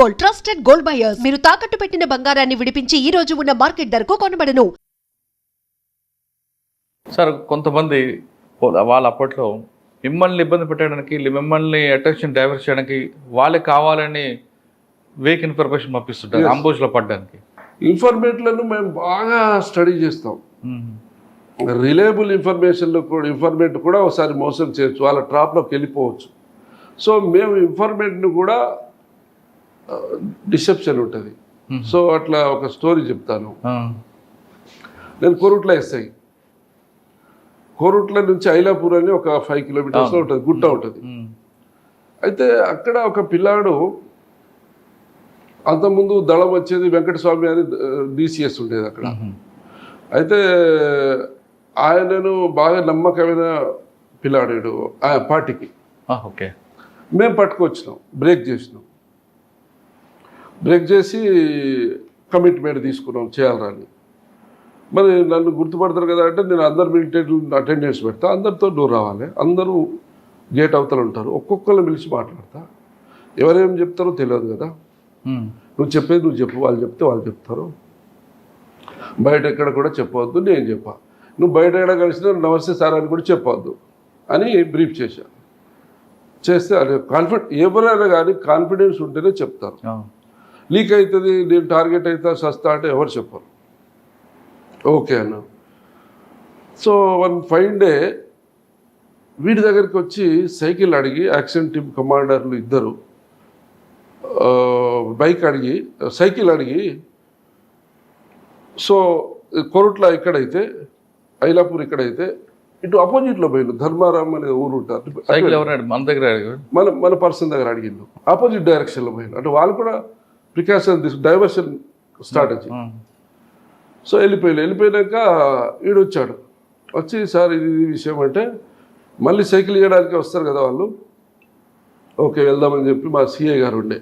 Gold, trusted gold buyers. మీరు తాకట్టు పెట్టిన బంగారాన్ని విడిపించి ఈ రోజు ఉన్న మార్కెట్ ధరకు కొనబడను. సార్ కొంతమంది వాళ్ళ అప్పట్లో మిమ్మల్ని ఇబ్బంది పెట్టడానికి మిమ్మల్ని అటెన్షన్ డైవర్ట్ చేయడానికి వాళ్ళే కావాలని వేక్ ఇన్ఫర్మేషన్ పంపిస్తుంటారు అంబుష్లో పడడానికి. ఇన్ఫర్మేట్లను మేము బాగా స్టడీ చేస్తాం. రిలయబుల్ ఇన్ఫర్మేట్ కూడా ఒకసారి మోసం చేయొచ్చు, వాళ్ళ ట్రాప్లోకి వెళ్ళిపోవచ్చు. సో మేము ఇన్ఫర్మేట్ను కూడా డిసెప్షన్ ఉంటుంది. సో అట్లా ఒక స్టోరీ చెప్తాను. నేను కోరుట్ల ఎస్ఐ. కోరుట్ల నుంచి ఐలాపూర్ అని ఒక 5 కిలోమీటర్స్లో ఉంటుంది, గుట్ట ఉంటుంది. అయితే అక్కడ ఒక పిల్లాడు, అంతకుముందు దళం వచ్చేది వెంకటస్వామి అని DCS ఉండేది అక్కడ. అయితే ఆయనను బాగా నమ్మకమైన పిల్లాడాడు ఆ పార్టీకి. ఓకే, మేము పట్టుకొచ్చినాం, బ్రేక్ చేసి కమిట్మెంట్ తీసుకున్నాం చేయాలని. మరి నన్ను గుర్తుపడతారు కదా అంటే నేను అందరు మిలిటరీ అటెండెన్స్ పెడతా, అందరితో దూరం రావాలి, అందరూ గేట్ అవతల ఉంటారు, ఒక్కొక్కరిని పిలిచి మాట్లాడతా. ఎవరేం చెప్తారో తెలియదు కదా, నువ్వు చెప్పేది నువ్వు చెప్పు, వాళ్ళు చెప్తే వాళ్ళు చెప్తారు, బయట ఎక్కడ కూడా చెప్పవద్దు, నేను చెప్పా, నువ్వు బయట ఎక్కడ కలిసినా నమస్తే సార్ అని కూడా చెప్పవద్దు అని బ్రీఫ్ చేస్తే అది ఎవరైనా కానీ కాన్ఫిడెన్స్ ఉంటేనే చెప్తారు. లీక్ అవుతుంది, నేను టార్గెట్ అవుతా సస్తా అంటే ఎవరు చెప్పరు. ఓకే అన్న. సో వన్ ఫైన్ డే వీడి దగ్గరికి వచ్చి సైకిల్ అడిగి, యాక్షన్ టీమ్ కమాండర్లు ఇద్దరు బైక్ అడిగి, సైకిల్ అడిగి, సో కొరుట్ల ఇక్కడైతే, ఐలాపూర్ ఇక్కడైతే, ఇటు అపోజిట్లో పోయిండు, ధర్మారాం అనే ఊరు ఉంటారు, మన పర్సన్ దగ్గర అడిగిండు, ఆపోజిట్ డైరెక్షన్లో పోయిండు. అంటే వాళ్ళు కూడా ప్రికాషన్ డైవర్షన్ స్ట్రాటజీ. సో వెళ్ళిపోయినాక వీడు వచ్చి సార్ ఇది విషయం అంటే, మళ్ళీ సైకిల్ ఇవ్వడానికి వస్తారు కదా వాళ్ళు, ఓకే వెళ్దామని చెప్పి మా సిఐ గారు ఉండే,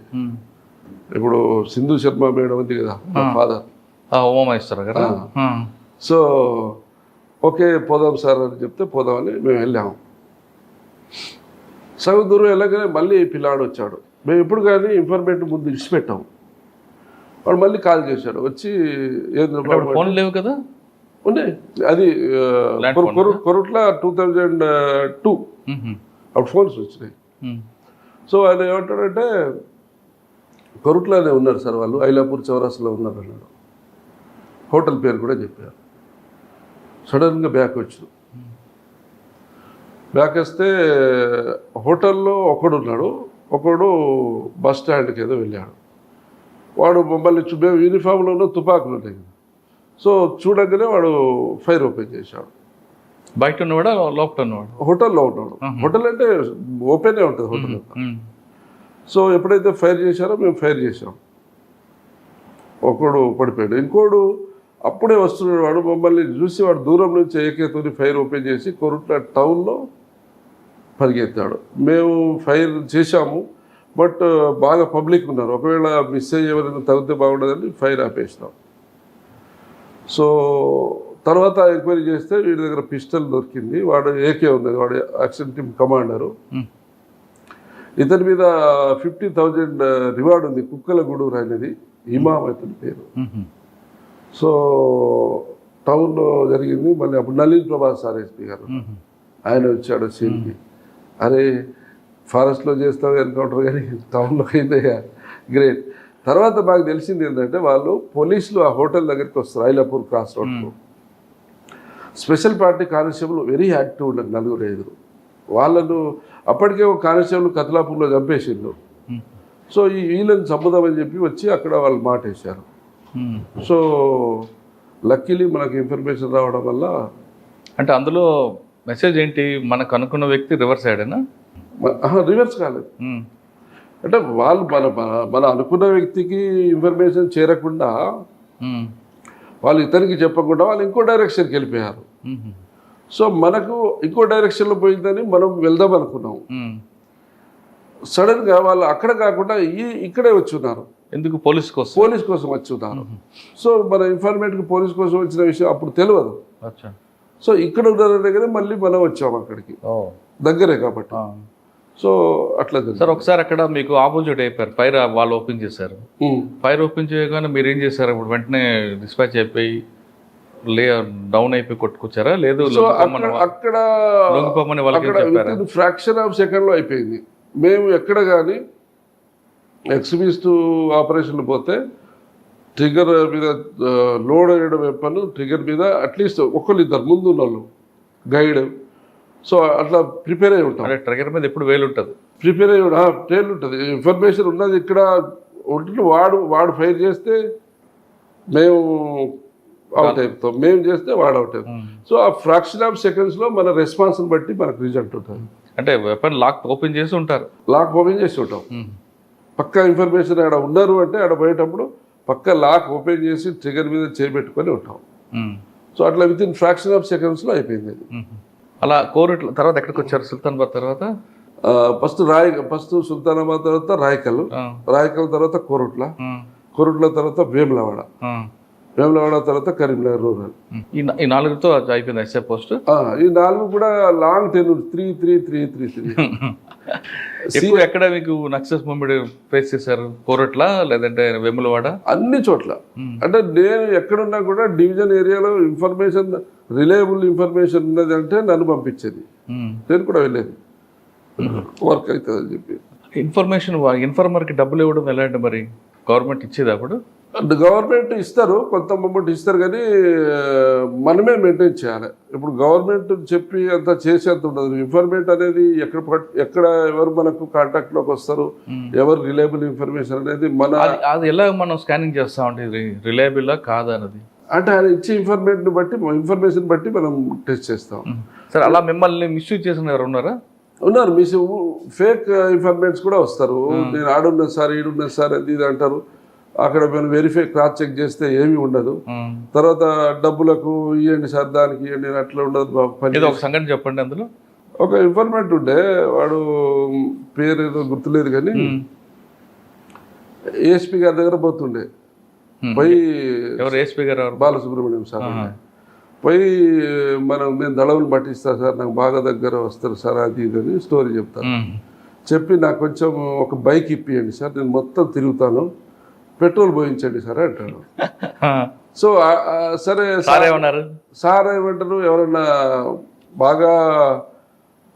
ఇప్పుడు సింధు శర్మ మేడం ఉంది కదా ఫాదర్, హోమేశ్వర కదా. సో ఓకే పోదాం సార్ అని చెప్తే పోదామని మేము వెళ్ళాము. సగం దూరం వెళ్ళగానే మళ్ళీ పిల్లాడు వచ్చాడు. మేము ఎప్పుడు కానీ ఇన్ఫర్మేట్ ముందు ఇచ్చిపెట్టాము. వాడు మళ్ళీ కాల్ చేశాడు, వచ్చి ఫోన్ లేవు కదా ఉన్నాయి, అది కొరుట్ల 2002 అప్పుడు ఫోన్స్ వచ్చినాయి. సో ఆయన ఏమంటాడంటే, కొరుట్లోనే ఉన్నారు సార్ వాళ్ళు, ఐలాపూర్ చౌరాస్లో ఉన్నారు అన్నాడు. హోటల్ పేరు కూడా చెప్పారు. సడన్గా బ్యాక్ వచ్చాడు. బ్యాక్ వస్తే హోటల్లో ఒకడు బస్ స్టాండ్కి ఏదో వెళ్ళాడు. వాడు మమ్మల్ని మేము యూనిఫామ్లో ఉన్న తుపాకులు ఉన్నాయి, సో చూడగానే వాడు ఫైర్ ఓపెన్ చేశాడు. బయట ఉన్నవాడా లోపల ఉన్నవాడు? హోటల్లో ఉన్నాడు. హోటల్ అంటే ఓపెనే ఉంటుంది హోటల్. సో ఎప్పుడైతే ఫైర్ చేశారో మేము ఫైర్ చేసాం. ఒకడు పడిపోయాడు. ఇంకోడు అప్పుడే వస్తున్నాడు. వాడు మమ్మల్ని చూసి వాడు దూరం నుంచి ఏకేతోని ఫైర్ ఓపెన్ చేసి కొరుట్ల టౌన్లో పరిగెత్తాడు. మేము ఫైర్ చేశాము, బట్ బాగా పబ్లిక్ ఉన్నారు, ఒకవేళ మిస్ అయ్యి ఎవరైనా తగ్గితే బాగుండదని ఫైర్ ఆపేసినాం. సో తర్వాత ఎంక్వైరీ చేస్తే వీడి దగ్గర పిస్టల్ దొరికింది, వాడు ఏకే ఉంది, వాడు యాక్షన్ టీమ్ కమాండరు. ఇతని మీద 50,000 రివార్డ్ ఉంది, కుక్కల గూడూరు అనేది ఇమాం అతని పేరు. సో టౌన్లో జరిగింది. మళ్ళీ అప్పుడు నళిన్ ప్రభాస్ సార్ ఎస్పీ గారు ఆయన వచ్చాడు సీన్కి. అరే ఫారెస్ట్లో చేస్తావు ఎన్కౌంటర్ కానీ టౌన్లో అయిందయ్యా, గ్రేట్. తర్వాత మాకు తెలిసింది ఏంటంటే, వాళ్ళు పోలీసులు ఆ హోటల్ దగ్గరికి వస్తారు, ఐలాపూర్ క్రాస్ రోడ్లో. Special party constable very active ఉండదు, 4-5. వాళ్ళను అప్పటికే ఒక కానిస్టేబుల్ కతలాపూర్లో చంపేసిండు. సో వీళ్ళని చంపుదామని చెప్పి వచ్చి అక్కడ వాళ్ళు మాట వేశారు. సో లక్కీలీ మనకు ఇన్ఫర్మేషన్ రావడం వల్ల. అంటే అందులో మెసేజ్ ఏంటి, మనకు అనుకున్న వ్యక్తి రివర్స్ అయ్యాడనా? రివర్స్ కాలేదు. అంటే వాళ్ళు మన అనుకున్న వ్యక్తికి ఇన్ఫర్మేషన్ చేరకుండా, వాళ్ళు ఇతనికి చెప్పకుండా వాళ్ళు ఇంకో డైరెక్షన్కి వెళ్ళిపోయారు. సో మనకు ఇంకో డైరెక్షన్లో పోయిందని మనం వెళ్దాం అనుకున్నాము. సడన్గా వాళ్ళు అక్కడ కాకుండా ఇక్కడే వచ్చి ఉన్నారు. ఎందుకు? పోలీస్ కోసం వచ్చి ఉన్నారు. సో మన ఇన్ఫర్మేట్కి పోలీస్ కోసం వచ్చిన విషయం అప్పుడు తెలియదు. సో ఇక్కడ ఉన్న దగ్గర మళ్ళీ మనం వచ్చాము అక్కడికి, దగ్గరే కాబట్టి. సో అట్లా జరిగింది. సార్ ఒకసారి అక్కడ మీకు ఆపోజిట్ అయిపోయారు, ఫైర్ వాళ్ళు ఓపెన్ చేశారు. ఫైర్ ఓపెన్ చేయగానే మీరు ఏం చేశారు? ఇప్పుడు వెంటనే డిస్పాచ్ అయిపోయి డౌన్ అయిపోయి కొట్టుకొచ్చారా? లేదు సో అక్కడ లొంగిపోమని వాళ్ళకి చెప్పారా? ఫ్రాక్షన్ ఆఫ్ సెకండ్లో అయిపోయింది. మేము ఎక్కడ కానీ ఎక్స్ట్రీమిస్ట్ ఆపరేషన్లు పోతే ట్రిగర్ మీద లోడ్ అయ్యడం వెపన్ ట్రిగర్ మీద అట్లీస్ట్ ఒకళ్ళు ఇద్దరు ముందు ఉన్న వాళ్ళు గైడ్, సో అట్లా ప్రిపేర్ అయి ఉంటాం. ట్రిగర్ మీద ఎప్పుడు వేలు ఉంటుంది, ప్రిపేర్ అయ్యి ట్రైన్ ఉంటుంది, ఇన్ఫర్మేషన్ ఉన్నది ఇక్కడ ఉంటుంది. వాడు ఫైర్ చేస్తే మేము అవుట్ అయిపోతాం, మేము చేస్తే వాడు అవుట్ అయిపోతాం. సో ఆ ఫ్రాక్షన్ ఆఫ్ సెకండ్స్లో మన రెస్పాన్స్ని బట్టి మనకు రిజల్ట్ ఉంటుంది. అంటే వెపన్ లాక్ ఓపెన్ చేసి ఉంటారు, లాక్ ఓపెన్ చేసి ఉంటాం. పక్కా ఇన్ఫర్మేషన్ ఆడ ఉన్నారు అంటే ఆడ పోయేటప్పుడు పక్క లాక్ ఓపెన్ చేసి ట్రిగర్ మీద చేపెట్టుకొని ఉంటాం. సో అట్లా విత్ ఇన్ ఫ్రాక్షన్ ఆఫ్ సెకండ్స్లో అయిపోయింది. అలా కోరుట్ల తర్వాత ఎక్కడికి వచ్చారు? సుల్తానాబాద్ తర్వాత ఫస్ట్ సుల్తానాబాద్ తర్వాత రాయకల్ తర్వాత కోరుట్ల తర్వాత వేములవాడ తర్వాత కరీంనగర్ రూరల్. ఈ 4తో అయిపోయింది ఎస్ఐ పోస్ట్. ఈ 4 కూడా లాంగ్ టెన్యూర్ 3 ఎక్కువ ఎక్కడ మీకు నక్సల్స్ మూవ్మెంట్ ఫేస్ చేశారు? కోరట్ల లేదంటే వేములవాడ? అన్ని చోట్ల. అంటే నేను ఎక్కడున్నా కూడా డివిజన్ ఏరియాలో ఇన్ఫర్మేషన్ రిలయబుల్ ఇన్ఫర్మేషన్ ఉన్నది అంటే నన్ను పంపించేది, నేను కూడా వెళ్ళేది, వర్క్ అవుతుంది అని చెప్పి. ఇన్ఫర్మర్కి డబ్బులు ఇవ్వడం ఎలా అంటే మరి గవర్నమెంట్ ఇచ్చేది? అప్పుడు గవర్నమెంట్ ఇస్తారు, కొంత అమౌంట్ ఇస్తారు, కానీ మనమే మెయింటైన్ చేయాలి. ఇప్పుడు గవర్నమెంట్ చెప్పి అంత చేసేంత ఉండదు. ఇన్ఫర్మేట్ అనేది ఎక్కడ ఎవరు మనకు కాంటాక్ట్లోకి వస్తారు, ఎవరు రిలయబుల్ ఇన్ఫర్మేషన్ అనేది అది ఎలా మనం స్కానింగ్ చేస్తా ఉంటే రిలయబుల్ కాదా అన్నది అంటే ఆయన ఇచ్చే ఇన్ఫర్మేషన్ బట్టి మనం టెస్ట్ చేస్తాం. సరే, అలా మిమ్మల్ని మిస్యూజ్ చేసిన ఎవరు ఉన్నారా? ఉన్నారు. ఫేక్ ఇన్ఫర్మేట్స్ కూడా వస్తారు. నేను ఆడున్నది సార్, ఈడున్నది సార్ అది ఇది అంటారు. అక్కడ మేము వెరిఫై క్రాస్ చెక్ చేస్తే ఏమీ ఉండదు. తర్వాత డబ్బులకు ఇవ్వండి సార్, దానికి ఇవ్వండి, అట్లా ఉండదు. ఒక సంఘటన చెప్పండి. అందులో ఒక ఇన్ఫర్మేట్ ఉండే, వాడు పేరు ఏదో గుర్తులేదు, కానీ ఏఎస్పీ గారి దగ్గర పోతుండే. పోయి ఏఎస్పీ గారు బాలసుబ్రహ్మణ్యం సార్ పోయి నేను దళవులు పట్టిస్తా సార్, నాకు బాగా దగ్గర వస్తారు సార్, అది ఇది అని స్టోరీ చెప్తాను. చెప్పి నాకు కొంచెం ఒక బైక్ ఇప్పియండి సార్, నేను మొత్తం తిరుగుతాను, పెట్రోల్ పోయించండి సార్ అంటాడు. సో సరే సార్ ఏమంటారు, ఎవరన్నా బాగా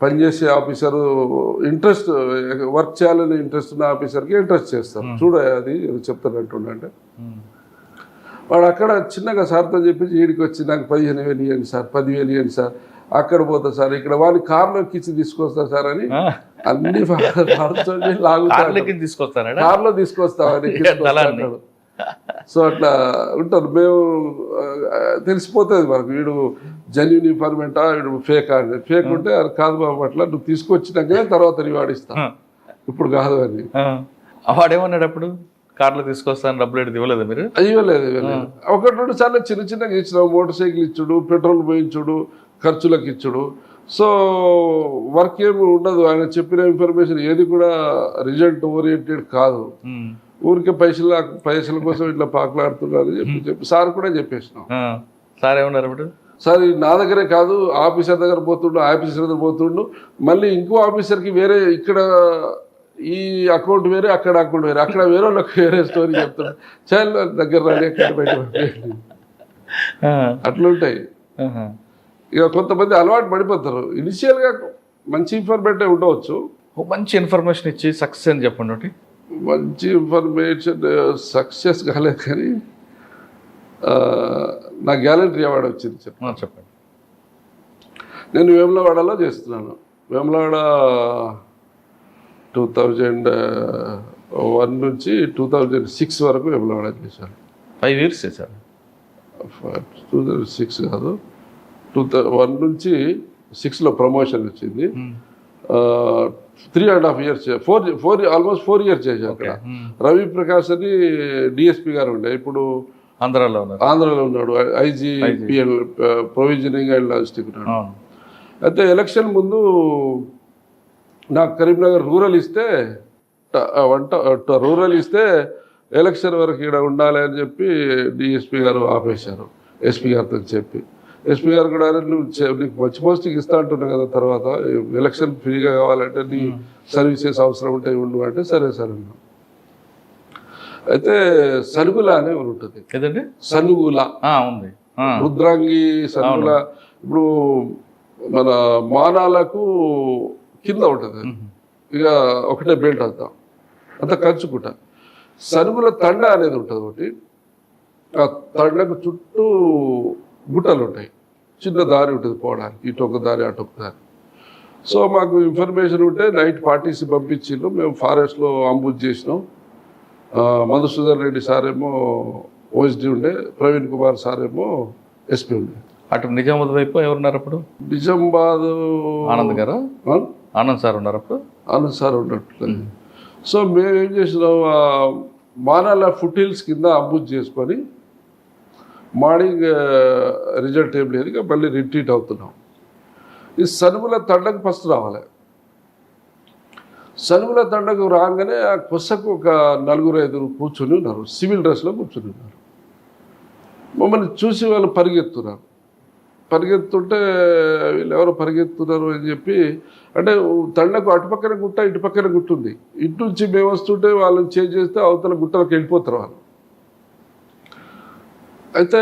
పనిచేసే ఆఫీసరు, ఇంట్రెస్ట్ వర్క్ చేయాలని ఇంట్రెస్ట్ ఉన్న ఆఫీసర్కి ఇంట్రెస్ట్ చేస్తారు. చూడ అది చెప్తాను అంటుండే. వాడు అక్కడ చిన్నగా సార్తో చెప్పి ఈడికి వచ్చి నాకు 15,000 ఇవ్వండి సార్, 10,000 ఇవ్వండి సార్, అక్కడ పోతా సార్, ఇక్కడ వాడిని కార్లో ఎక్కించి తీసుకొస్తా సార్ అని అన్ని కార్లో తీసుకొస్తామని. సో అట్లా ఉంటారు. మేము తెలిసిపోతుంది మనకు, వీడు జెన్యూన్ ఇన్ఫర్మేటా, వీడు ఫేక్ అని. ఫేక్ ఉంటే అది కాదు బాబు, అట్లా నువ్వు తీసుకొచ్చినాకనే తర్వాత రివార్డ్ ఇప్పుడు కాదు అని. వాడేమన్నాడు అప్పుడు? కార్లో తీసుకొస్తాను, డబ్బులు ఇవ్వలేదు మీరు? ఇవ్వలేదు. 1-2 సార్లు చిన్నగా ఇచ్చినావు, మోటార్ సైకిల్ ఇచ్చుడు, పెట్రోల్ పోయించుడు, ఖర్చులకు ఇచ్చుడు. సో వర్క్ ఏమి ఉండదు. ఆయన చెప్పిన ఇన్ఫర్మేషన్ ఏది కూడా రిజల్ట్ ఓరియంటెడ్ కాదు. ఊరికే పైసల కోసం ఇట్లా పాకులాడుతున్నారు చెప్పి సార్ కూడా చెప్పేసినాం. సార్ ఏమన్నారు అప్పుడు? సార్ నా దగ్గరే కాదు, ఆఫీసర్ దగ్గర పోతుండు, మళ్ళీ ఇంకో ఆఫీసర్కి వేరే, ఇక్కడ ఈ అకౌంట్ వేరే, అక్కడ అకౌంట్ వేరే, అక్కడ వేరే వాళ్ళకి వేరే స్టోరీ చెప్తాడు. చాలా దగ్గర రాని బయట అట్లుంటాయి. ఇక కొంతమంది అలవాటు పడిపోతారు. ఇనిషియల్గా మంచి ఇన్ఫర్మేషన్ ఉండవచ్చు. మంచి ఇన్ఫర్మేషన్ ఇచ్చి సక్సెస్ అని చెప్పండి. ఒకటి మంచి ఇన్ఫర్మేషన్ సక్సెస్ కాలేదు, కానీ నా గ్యాలంటరీ అవార్డు వచ్చింది. చెప్పండి. నేను వేములవాడలో చేస్తున్నాను. వేములవాడ 2001 నుంచి 2006 వరకు వేములవాడ చేశాను. 5 years చేశాను. 2006 కాదు, 2001 నుంచి 6లో ప్రమోషన్ వచ్చింది. 3.5 years, 4 ఆల్మోస్ట్ 4 years చేశాను అక్కడ. రవి ప్రకాష్ అని డిఎస్పీ గారు ఉండే, ఇప్పుడు ఆంధ్రాలో ఉన్నాడు. ఐజీపీఎల్ ప్రొవిజనింగ్ అండ్ లాజిస్టిక్ ఉన్నాడు. అయితే ఎలక్షన్ ముందు నాకు కరీంనగర్ రూరల్ ఇస్తే ఎలక్షన్ వరకు ఇక్కడ ఉండాలి అని చెప్పి డిఎస్పీ గారు ఆపేశారు, ఎస్పీ గారితో చెప్పి. ఎస్పీ గారు కూడా "అరే, నువ్వు నీకు మంచి పోస్టింగ్ ఇస్తా అంటున్నావు కదా, తర్వాత ఎలక్షన్ ఫ్రీగా కావాలంటే నీ సర్వీసెస్ అవసరం ఉంటాయి ఉండు" అంటే సరే సరే అన్నా. అయితే సనుగుల అనే ఒకటి ఉంటుంది. ఏదండి? సనుగుల ఉంది. రుద్రాంగి సనుగుల. ఇప్పుడు మన మానాలకు కింద ఉంటుంది, ఇక ఒకటే బెల్ట్ అంతా కంచుకుంటా. సనుగుల తండ అనేది ఉంటుంది ఒకటి. ఆ తండకు చుట్టూ గుట్టలు ఉంటాయి, చిన్న దారి ఉంటుంది పోవడానికి, ఇటు ఒక దారి అటు ఒక దారి. సో మాకు ఇన్ఫర్మేషన్ ఉంటే నైట్ పార్టీస్ పంపించిండ్రు. మేము ఫారెస్ట్లో అంబుజ్ చేసినాం. మధుసూదన్ రెడ్డి సార్ ఏమో ఓఎస్డీ ఉండే, ప్రవీణ్ కుమార్ సార్ ఏమో ఎస్పీ ఉండే. అటు నిజామాబాద్ వైపు ఎవరున్నారు అప్పుడు? నిజామాబాద్ ఆనంద్ గారు, ఆనంద్ సార్ ఉన్నారు అప్పుడు. ఆనంద్ సార్ ఉన్నట్టు. సో మేము ఏం చేసినాం, మానాల ఫుట్ హిల్స్ కింద అంబుజ్ చేసుకొని మార్నింగ్ రిజల్ట్ ఏం లేదు, ఇక మళ్ళీ రిట్రీట్ అవుతున్నాం. ఈ సనుగుల తండకు ఫస్ట్ రావాలి. సనుగుల తండకు రాగానే ఆ కొసకు ఒక 4-5 కూర్చొని ఉన్నారు, సివిల్ డ్రెస్లో కూర్చొని ఉన్నారు. మమ్మల్ని చూసి వాళ్ళు పరిగెత్తుంటే వీళ్ళు ఎవరో పరిగెత్తున్నారు అని చెప్పి, అంటే తండకు అటుపక్కన గుట్ట ఇటుపక్కన గుట్ట ఉంది. ఇటు నుంచి మేము వస్తుంటే వాళ్ళని చేంజ్ చేస్తే అవతల గుట్టలకు వెళ్ళిపోతారు వాళ్ళు. అయితే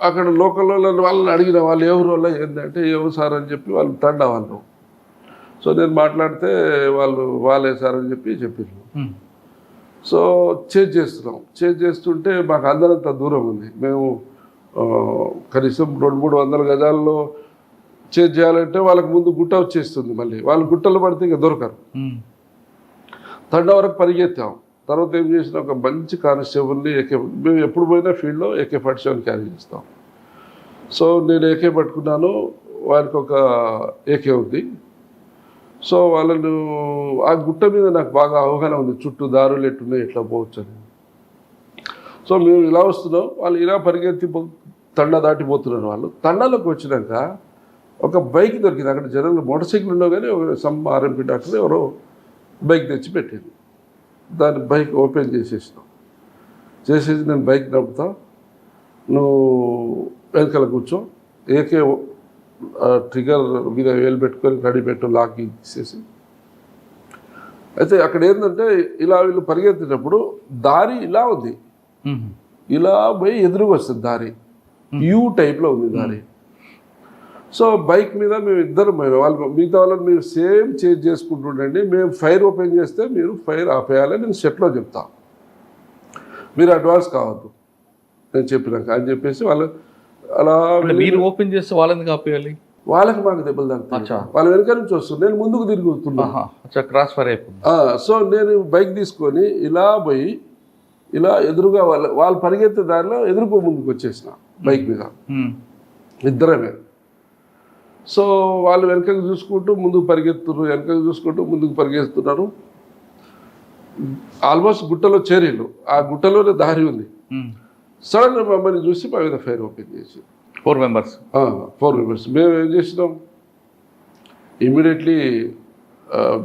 అక్కడ లోకల్ వాళ్ళని అడిగిన, వాళ్ళు ఎవరు వల్ల ఏంటంటే ఎవరు సార్ అని చెప్పి వాళ్ళు తండ వాళ్ళు. సో నేను మాట్లాడితే వాళ్ళే సార్ అని చెప్పారు. సో చేంజ్ చేస్తుంటే మాకు అందరంత దూరం ఉంది. మేము కనీసం 200-300 గజాల్లో చేంజ్ చేయాలంటే వాళ్ళకి ముందు గుట్ట వచ్చేస్తుంది. మళ్ళీ వాళ్ళు గుట్టలు పడితే ఇక దొరకరు. తండ వరకు పరిగెత్తాం. తర్వాత ఏం చేసిన, ఒక మంచి కానిస్టేబుల్ని మేము ఎప్పుడు పోయినా ఫీల్డ్లో AK-47 క్యారీ చేస్తాం. సో నేను AK పట్టుకున్నాను, వారికి ఒక AK ఉంది. సో వాళ్ళను ఆ గుట్ట మీద నాకు బాగా అవగాహన ఉంది, చుట్టూ దారులు ఎట్టున్నాయి, ఎట్లా పోవచ్చు అని. సో మేము ఇలా వస్తున్నాం, వాళ్ళు ఇలా పరిగెత్తి తండ దాటిపోతున్నారు. వాళ్ళు తండాలోకి వచ్చినాక ఒక బైక్ దొరికింది. అక్కడ జనరల్ మోటార్ సైకిల్ ఉండవు, కానీ సమ్ RMP డాక్టర్ ఎవరో బైక్ తెచ్చి పెట్టింది. దాన్ని బైక్ ఓపెన్ చేసేసి నేను బైక్ నడుపుతా, నువ్వు వెనకాల కూర్చో, AK ట్రిగర్ మీద వేలు పెట్టుకొని రెడీ పెట్టు, లాక్ తీసేసి. అయితే అక్కడ ఏంటంటే ఇలా వీళ్ళు పరిగెత్తేటప్పుడు దారి ఇలా ఉంది, ఇలా పోయి ఎదురుగా వస్తుంది దారి, యూ టైప్లో ఉంది దారి. సో బైక్ మీద మేము ఇద్దరు వాళ్ళు మిగతా వాళ్ళని మీరు సేమ్ చేంజ్ చేసుకుంటుండండి, మేము ఫైర్ ఓపెన్ చేస్తే మీరు ఫైర్ ఆపేయాలని నేను సెట్లో చెప్తా, మీరు అడ్వాన్స్ కావద్దు నేను చెప్పినాక అని చెప్పేసి వాళ్ళు అలా. మీరు ఓపెన్ చేస్తే వాళ్ళని ఆపేయాలి, వాళ్ళకి మాకు దెబ్బలు తాగుతాయి. వాళ్ళ వెనక నుంచి వస్తుంది, నేను ముందుకు తిరుగుతున్నా, క్రాస్ ఫైర్ అయిపోయింది. సో నేను బైక్ తీసుకొని ఇలా పోయి ఇలా ఎదురుగా వాళ్ళు పరిగెత్తే దారిలో ఎదురుకో ముందుకు వచ్చేసిన బైక్ మీద ఇద్దరమే. సో వాళ్ళు వెనకకు చూసుకుంటూ ముందుకు పరిగెత్తున్నారు, వెనకకు చూసుకుంటూ ముందుకు పరిగెత్తున్నారు. ఆల్మోస్ట్ గుట్టలో చేరీలు, ఆ గుట్టలోనే దారి ఉంది. సడన్గా మమ్మల్ని చూసి మా మీద ఫైర్ ఓపెన్ చేసి 4 మెంబర్స్. మేము ఏం చేసినాం, ఇమీడియట్లీ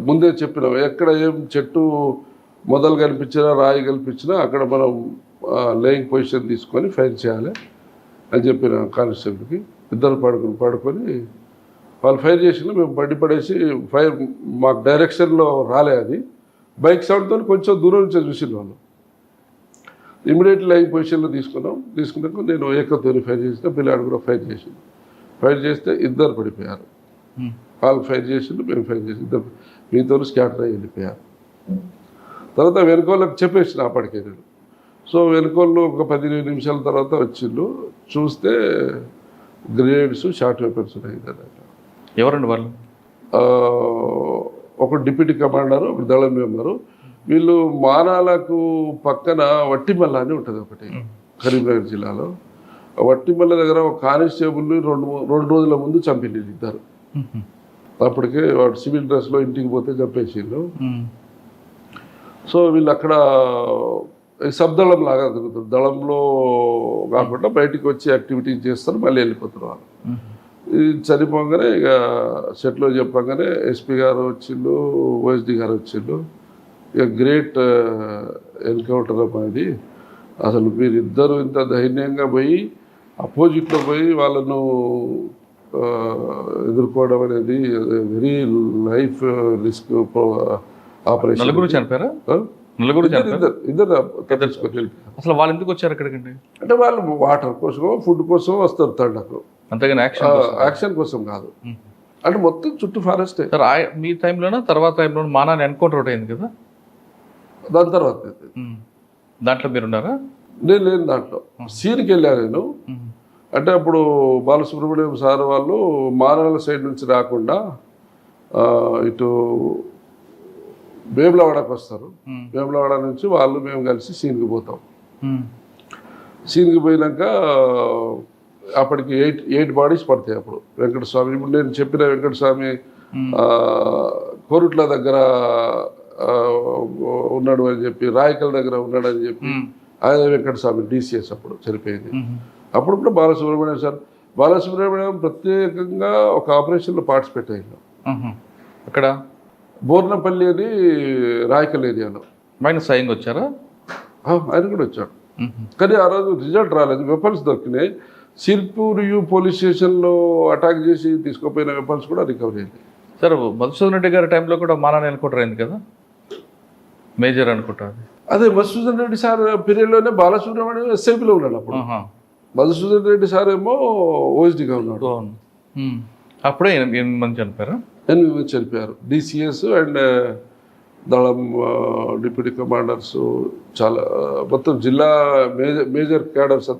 ముందే చెప్పినాం, ఎక్కడ ఏం చెట్టు మొదలు కనిపించినా రాయి కనిపించినా అక్కడ మనం లేయింగ్ పొజిషన్ తీసుకొని ఫైర్ చేయాలి అని చెప్పిన కానిస్టేబుల్కి. ఇద్దరు పడుకొని వాళ్ళు ఫైర్ చేసిన, మేము బండి పడేసి ఫైర్ మాకు డైరెక్షన్లో రాలే, అది బైక్ సౌండ్తో కొంచెం దూరం నుంచి చూసిన వాళ్ళు. ఇమీడియట్ లైవ్ పొజిషన్లో తీసుకున్నాక నేను ఏకతోని ఫైర్ చేసిన, పిల్లాడు కూడా ఫైర్ చేస్తే ఇద్దరు పడిపోయారు. వాళ్ళు ఫైర్ చేసిండు, మేము ఫైర్ చేసి ఇద్దరు మీతో స్కాటర్ అయ్యి వెళ్ళిపోయారు. తర్వాత వెనుకోళ్ళకి చెప్పేసిన అప్పటికే నేను. సో వెనుకోళ్ళు ఒక 15 నిమిషాల తర్వాత వచ్చిండు, చూస్తే గ్రెనేడ్స్ షార్ట్ వెపన్స్ ఉన్నాయి. ఎవరండి వాళ్ళు? ఒక డిప్యూటీ కమాండరు, ఒక దళం మెంబరు. వీళ్ళు మానాలకు పక్కన వట్టిమల్ల అని ఉంటుంది ఒకటి, కరీంనగర్ జిల్లాలో. వట్టిమల్ల దగ్గర ఒక కానిస్టేబుల్ని 2 రోజుల ముందు చంపింది ఇద్దరు. అప్పటికే వాడు సివిల్ డ్రెస్లో ఇంటికి పోతే చంపేసిండు. సో వీళ్ళు అక్కడ సబ్దళం లాగా తిరుగుతారు, దళంలో కాకుండా బయటికి వచ్చి యాక్టివిటీస్ చేస్తారు, మళ్ళీ వెళ్ళిపోతారు వాళ్ళు. ఇది చనిపోగానే ఇక సెట్లో చెప్పగానే ఎస్పీ గారు వచ్చిండు, ఓఎస్డీ గారు వచ్చిండు. ఇక గ్రేట్ ఎన్కౌంటర్ అనేది. అసలు మీరిద్దరు ఇంత ధైర్యంగా పోయి అపోజిట్లో పోయి వాళ్ళను ఎదుర్కోవడం అనేది వెరీ లైఫ్ రిస్క్ ఆపరేషన్. నలుగురు చనిపోయారా? నలుగురు చనిపోయారు. ఇద్దరు తప్పించుకొని వెళ్ళిపోయారు. అసలు వాళ్ళు ఎందుకు వచ్చారు అక్కడికండి? అంటే వాళ్ళు వాటర్ కోసం ఫుడ్ కోసం వస్తారు తండకు, అంతేగాని యాక్షన్ కోసం కాదు. అంటే మొత్తం చుట్టూ ఫారెస్టే. సార్ మీ టైంలోనా తర్వాత టైంలో మా నాన్న ఎన్కౌంటర్ ఒకటి అయింది కదా, దాని తర్వాత దాంట్లో మీరు ఉన్నారా? నేను లేని దాంట్లో సీన్కి వెళ్ళాను నేను. అంటే అప్పుడు బాలసుబ్రహ్మణ్యం సార్ వాళ్ళు మానవాళ్ళ సైడ్ నుంచి రాకుండా ఇటు వేములవాడకు వస్తారు. వేములవాడ నుంచి వాళ్ళు మేము కలిసి సీన్కి పోతాం. సీన్కి పోయినాక అప్పటికి 8 బాడీస్ పడతాయి. అప్పుడు వెంకటస్వామి, ఇప్పుడు నేను చెప్పిన వెంకటస్వామి కోరుట్ల దగ్గర ఉన్నాడు అని చెప్పి, రాయకల్ దగ్గర ఉన్నాడు అని చెప్పి, ఆయన వెంకటస్వామి DCS అప్పుడు చనిపోయింది. అప్పుడు కూడా బాలసుబ్రహ్మణ్యం ప్రత్యేకంగా ఒక ఆపరేషన్లో పార్టిసిపేట్ అయ్యాను. అక్కడ బోర్నపల్లి అని రాయకల్ ఏరియాలో. ఆయన స్వయంగా వచ్చారా? ఆయన కూడా వచ్చాడు. కానీ ఆ రోజు రిజల్ట్ రాలేదు. వెపన్స్ దొరికినాయి. సిర్పూరియు పోలీస్ స్టేషన్లో అటాక్ చేసి తీసుకుపోయిన వెపన్స్ కూడా రికవరీ అయింది. సార్ మధుసూదన్ రెడ్డి గారి టైంలో కూడా మా నాన్న ఎన్కౌంటర్ అయింది కదా, మేజర్ అనుకుంటా. అదే మధుసూదన్ రెడ్డి సార్ పీరియడ్లోనే బాలసుబ్రహ్మణ్యం SIPలో ఉన్నాడు. అప్పుడు మధుసూదన్ రెడ్డి సార్ ఏమో OSDగా ఉన్నాడు. అప్పుడే 8 మంది చనిపోయారు. 8 మంది చనిపోయారు. DCS అండ్ దళం డిప్యూటీ కమాండర్స్, చాలా మొత్తం జిల్లా మేజర్ క్యాడర్స్